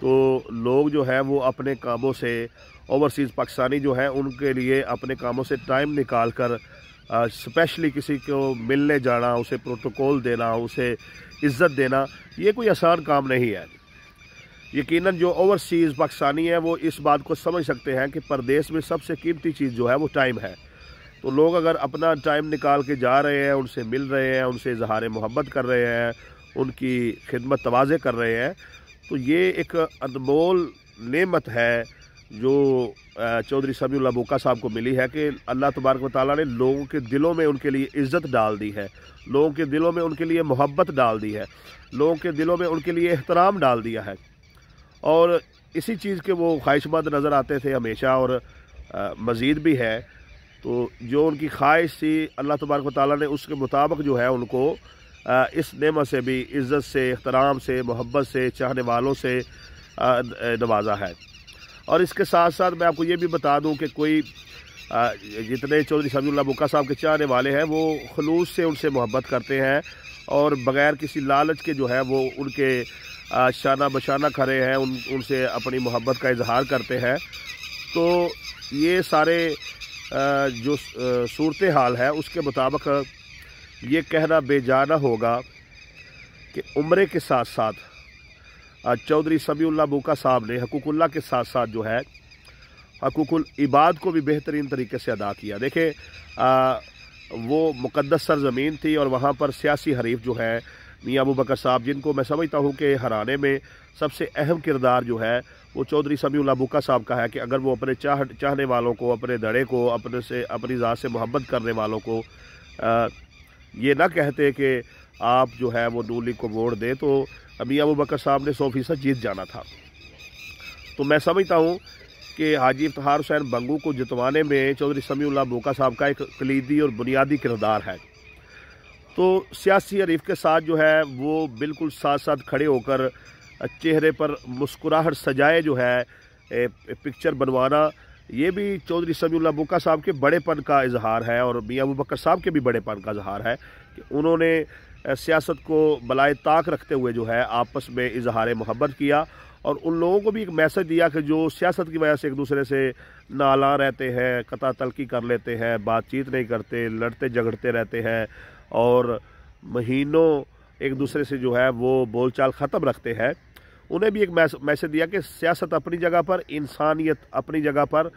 تو لوگ جو ہے وہ اپنے کاموں سے اوورسیز پاکستانی جو ہے ان کے لیے اپنے کاموں سے ٹائم نکال کر اسپیشلی کسی کو ملنے جانا، اسے پروٹوکول دینا، اسے عزت دینا، یہ کوئی آسان کام نہیں ہے۔ یقیناً جو اوورسیز پاکستانی ہیں وہ اس بات کو سمجھ سکتے ہیں کہ پردیس میں سب سے قیمتی چیز جو ہے وہ ٹائم ہے۔ تو لوگ اگر اپنا ٹائم نکال کے جا رہے ہیں، ان سے مل رہے ہیں، ان سے اظہار محبت کر رہے ہیں، ان کی خدمت تواضع کر رہے ہیں، تو یہ ایک انمول نعمت ہے جو چودھری سمیع اللہ بوکا صاحب کو ملی ہے کہ اللہ تبارک و تعالیٰ نے لوگوں کے دلوں میں ان کے لیے عزت ڈال دی ہے، لوگوں کے دلوں میں ان کے لیے محبت ڈال دی ہے، لوگوں کے دلوں میں ان کے لیے احترام ڈال دیا ہے، اور اسی چیز کے وہ خواہش مند نظر آتے تھے ہمیشہ، اور مزید بھی ہے۔ تو جو ان کی خواہش تھی اللہ تبارک و تعالیٰ نے اس کے مطابق جو ہے ان کو اس نعمت سے بھی عزت سے، احترام سے، محبت سے، چاہنے والوں سے نوازا ہے۔ اور اس کے ساتھ ساتھ میں آپ کو یہ بھی بتا دوں کہ کوئی جتنے چودھری سمیع اللہ بوکا صاحب کے چاہنے والے ہیں وہ خلوص سے ان سے محبت کرتے ہیں، اور بغیر کسی لالچ کے جو ہے وہ ان کے شانہ بشانہ کھڑے ہیں، ان سے اپنی محبت کا اظہار کرتے ہیں۔ تو یہ سارے جو صورتحال ہے اس کے مطابق یہ کہنا بے جا نہ ہوگا کہ عمرے کے ساتھ ساتھ چودھری سمیع اللہ بوکا صاحب نے حقوق اللہ کے ساتھ ساتھ جو ہے حقوق العباد کو بھی بہترین طریقے سے ادا کیا۔ دیکھیں وہ مقدس سرزمین تھی، اور وہاں پر سیاسی حریف جو ہے میاں ابو بکر صاحب، جن کو میں سمجھتا ہوں کہ ہرانے میں سب سے اہم کردار جو ہے وہ چودھری سمیع اللہ بوکا صاحب کا ہے کہ اگر وہ اپنے چاہنے والوں کو، اپنے دڑے کو، اپنی ذات سے محبت کرنے والوں کو یہ نہ کہتے کہ آپ جو ہے وہ نون لیگ کو ووٹ دیں، تو میاں ابو بکر صاحب نے 100% جیت جانا تھا۔ تو میں سمجھتا ہوں کہ حاجی افتخار حسین بنگو کو جتوانے میں چودھری سمیع اللہ بوکا صاحب کا ایک کلیدی اور بنیادی کردار ہے۔ تو سیاسی حریف کے ساتھ جو ہے وہ بالکل ساتھ ساتھ کھڑے ہو کر چہرے پر مسکراہٹ سجائے جو ہے پکچر بنوانا، یہ بھی چودھری سمیع اللہ بوکا صاحب کے بڑے پن کا اظہار ہے، اور میاں ابو بکر صاحب کے بھی بڑے پن کا اظہار ہے کہ انہوں نے سیاست کو بالائے طاق رکھتے ہوئے جو ہے آپس میں اظہار محبت کیا، اور ان لوگوں کو بھی ایک میسج دیا کہ جو سیاست کی وجہ سے ایک دوسرے سے نالاں رہتے ہیں، قطع تلقی کر لیتے ہیں، بات چیت نہیں کرتے، لڑتے جھگڑتے رہتے ہیں، اور مہینوں ایک دوسرے سے جو ہے وہ بول چال ختم رکھتے ہیں، انہیں بھی ایک میسج دیا کہ سیاست اپنی جگہ پر، انسانیت اپنی جگہ پر،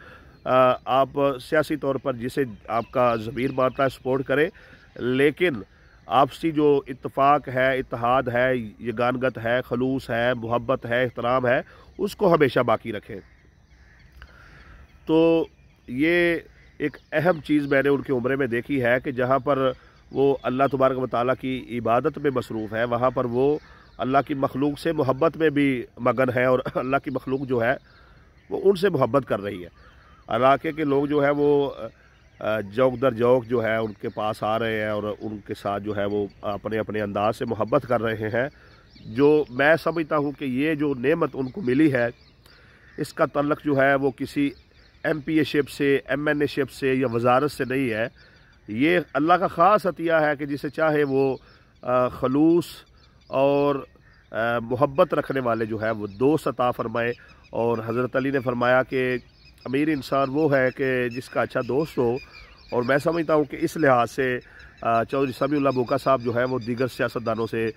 آپ سیاسی طور پر جسے آپ کا ضمیر مانتا ہے سپورٹ کریں، لیکن آپسی جو اتفاق ہے، اتحاد ہے، یگانگت ہے، خلوص ہے، محبت ہے، احترام ہے، اس کو ہمیشہ باقی رکھیں۔ تو یہ ایک اہم چیز میں نے ان کے عمرے میں دیکھی ہے کہ جہاں پر وہ اللہ تبارک و تعالیٰ کی عبادت میں مصروف ہے، وہاں پر وہ اللہ کی مخلوق سے محبت میں بھی مگن ہے، اور اللہ کی مخلوق جو ہے وہ ان سے محبت کر رہی ہے۔ علاقے کے لوگ جو ہے وہ جوک در جوک جو ہے ان کے پاس آ رہے ہیں، اور ان کے ساتھ جو ہے وہ اپنے اپنے انداز سے محبت کر رہے ہیں، جو میں سمجھتا ہوں کہ یہ جو نعمت ان کو ملی ہے اس کا تعلق جو ہے وہ کسی ایم پی اے شپ سے، ایم این اے شپ سے یا وزارت سے نہیں ہے، یہ اللہ کا خاص عطیہ ہے کہ جسے چاہے وہ خلوص اور محبت رکھنے والے جو ہے وہ دوست عطا فرمائے۔ اور حضرت علی نے فرمایا کہ امیر انسان وہ ہے کہ جس کا اچھا دوست ہو، اور میں سمجھتا ہوں کہ اس لحاظ سے چودھری سمیع اللہ بوکا صاحب جو ہے وہ دیگر سیاستدانوں سے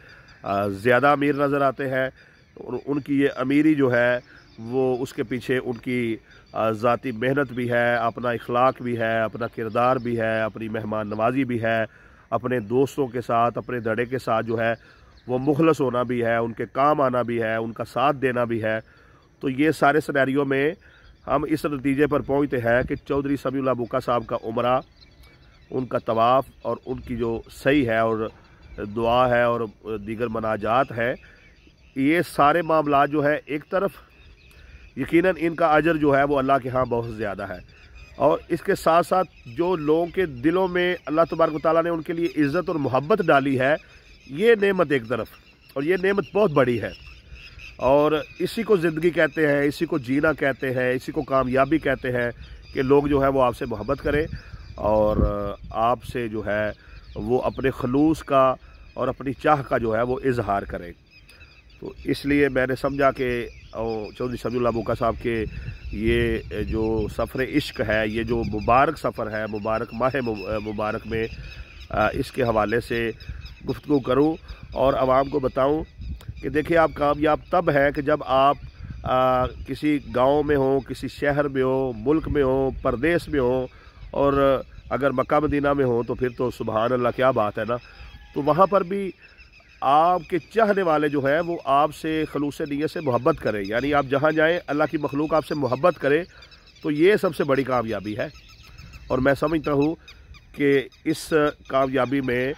زیادہ امیر نظر آتے ہیں، اور ان کی یہ امیری جو ہے وہ اس کے پیچھے ان کی ذاتی محنت بھی ہے، اپنا اخلاق بھی ہے، اپنا کردار بھی ہے، اپنی مہمان نوازی بھی ہے، اپنے دوستوں کے ساتھ، اپنے دڑے کے ساتھ جو ہے وہ مخلص ہونا بھی ہے، ان کے کام آنا بھی ہے، ان کا ساتھ دینا بھی ہے۔ تو یہ سارے سینیریو میں ہم اس نتیجے پر پہنچتے ہیں کہ چودھری سمیع اللہ بوکا صاحب کا عمرہ، ان کا طواف اور ان کی جو سعی ہے اور دعا ہے اور دیگر مناجات ہے، یہ سارے معاملات جو ہے ایک طرف یقیناً ان کا اجر جو ہے وہ اللہ کے ہاں بہت زیادہ ہے، اور اس کے ساتھ ساتھ جو لوگوں کے دلوں میں اللہ تبارک و تعالیٰ نے ان کے لیے عزت اور محبت ڈالی ہے، یہ نعمت ایک طرف، اور یہ نعمت بہت بڑی ہے، اور اسی کو زندگی کہتے ہیں، اسی کو جینا کہتے ہیں، اسی کو کامیابی کہتے ہیں کہ لوگ جو ہے وہ آپ سے محبت کریں اور آپ سے جو ہے وہ اپنے خلوص کا اور اپنی چاہ کا جو ہے وہ اظہار کریں۔ تو اس لیے میں نے سمجھا کہ چودھری سمیع اللہ بوکا صاحب کے یہ جو سفر عشق ہے، یہ جو مبارک سفر ہے، مبارک ماہ مبارک میں اس کے حوالے سے گفتگو کروں اور عوام کو بتاؤں کہ دیکھیں آپ کامیاب تب ہے کہ جب آپ کسی گاؤں میں ہوں، کسی شہر میں ہوں، ملک میں ہوں، پردیس میں ہوں، اور اگر مکہ مدینہ میں ہوں تو پھر تو سبحان اللہ کیا بات ہے نا۔ تو وہاں پر بھی آپ کے چاہنے والے جو ہیں وہ آپ سے خلوص نیت سے محبت کریں، یعنی آپ جہاں جائیں اللہ کی مخلوق آپ سے محبت کرے، تو یہ سب سے بڑی کامیابی ہے۔ اور میں سمجھتا ہوں کہ اس کامیابی میں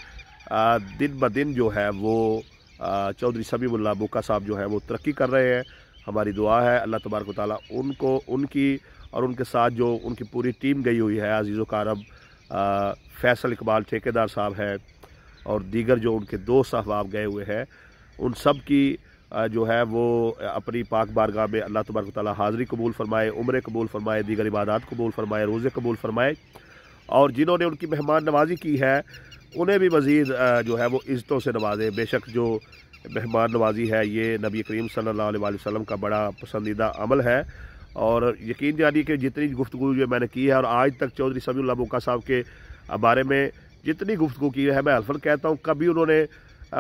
دن بدن جو ہے وہ چودھری سمیع اللہ بوکا صاحب جو ہے وہ ترقی کر رہے ہیں۔ ہماری دعا ہے اللہ تبارک و تعالیٰ ان کو، ان کی اور ان کے ساتھ جو ان کی پوری ٹیم گئی ہوئی ہے، عزیز و کارم فیصل اقبال ٹھیکیدار صاحب ہے اور دیگر جو ان کے دوست احباب گئے ہوئے ہیں، ان سب کی جو ہے وہ اپنی پاک بارگاہ میں اللہ تبارک و تعالیٰ حاضری قبول فرمائے، عمرے قبول فرمائے، دیگر عبادات قبول فرمائے، روزے قبول فرمائے، اور جنہوں نے ان کی مہمان نوازی کی ہے انہیں بھی مزید جو ہے وہ عزتوں سے نوازے۔ بے شک جو مہمان نوازی ہے یہ نبی کریم صلی اللہ علیہ وسلم کا بڑا پسندیدہ عمل ہے، اور یقین جانیے کہ جتنی گفتگو جو میں نے کی ہے اور آج تک چودھری سمیع اللہ بوکا صاحب کے بارے میں جتنی گفتگو کی ہے، میں الفاً کہتا ہوں کبھی انہوں نے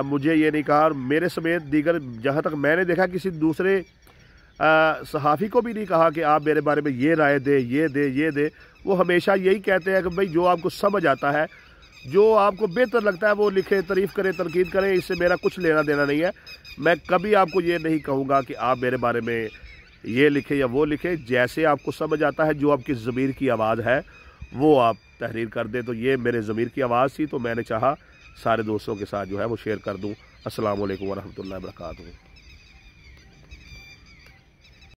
مجھے یہ نہیں کہا، اور میرے سمیت دیگر جہاں تک میں نے دیکھا کسی دوسرے صحافی کو بھی نہیں کہا کہ آپ میرے بارے میں یہ رائے دے، یہ دے، یہ دے۔ وہ ہمیشہ یہی کہتے ہیں کہ بھائی جو آپ کو سمجھ آتا ہے، جو آپ کو بہتر لگتا ہے وہ لکھے، تعریف کرے، تنقید کرے، اس سے میرا کچھ لینا دینا نہیں ہے۔ میں کبھی آپ کو یہ نہیں کہوں گا کہ آپ میرے بارے میں یہ لکھے یا وہ لکھے، جیسے آپ کو سمجھ آتا ہے، جو آپ کی ضمیر کی آواز ہے وہ آپ تحریر کر دیں۔ تو یہ میرے ضمیر کی آواز تھی، تو میں نے چاہا سارے دوستوں کے ساتھ جو ہے وہ شیئر کر دوں۔ السلام علیکم ورحمۃ اللہ وبرکاتہ۔